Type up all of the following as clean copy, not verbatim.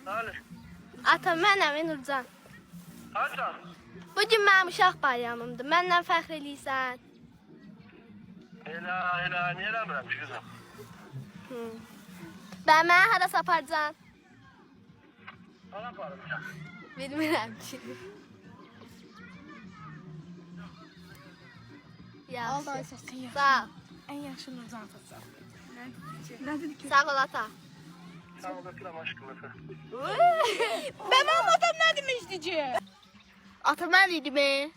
Bəli. Ata, mənəm Nurcan. Hacan. Bugün mənim uşaq bayramımdır. Məndən fəxr eləyirsən. Elə, niyə eləmirəm ki qızım? Bən mənə harasa aparcan? Ana aparım. Bilmirəm ki. Al da Yaxşı. səsin Sağ ol. en yaxşı Nurcan atacaq. Nə dedi ki? Sağ ol ata. Sağ ol, öpürəm aşkım. Ben anladım ne demişti ki? Ata, mən idim.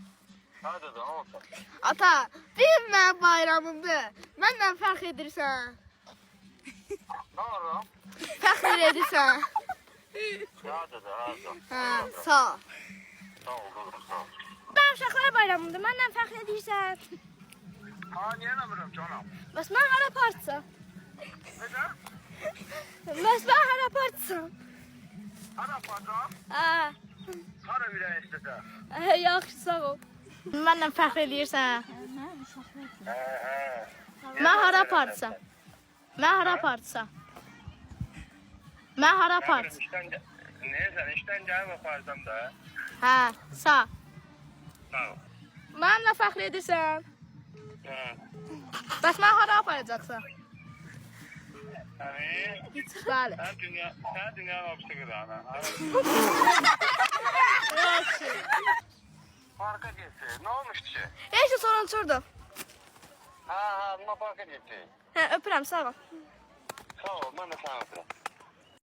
Hadi da olsun. Ata, bir mənim bayramımdır. Məndən fəxr edirsən. Ne var? Fəxr edirsən. Hadi da, hadi. Hə, sağ ol. Sağ ol, kızım, sağ ol. Mənim uşaqlar bayramımdır. Məndən fəxr edirsən. Ha, niyə eləmirəm canım? Bəs mən hara aparsam? Necə? Bəs mən hara aparsam? Hara aparacam? Hə. Hara ürək istəsə? Yaxşı, sağ ol. Məndən fəxr edirsən. Hə. Mən hara aparsam? Mən hara aparsam? Mən hara aparsam? Neyse, işten gəlmə aparacam da. Hə, sağ. Sağ ol. Mənimlə fəxr edirsən. Hə. Bəs mən hara aparacaqsan? Hani? Bəli. Sen dünya hapsi kırağına. Yaxşı. Parka gitti. Ne olmuş ki? Heç də sorun çurdum. Ha, buna parka gitti. Hə, öpürəm, sağ ol. Sağ ol, ben de sana öpürüm.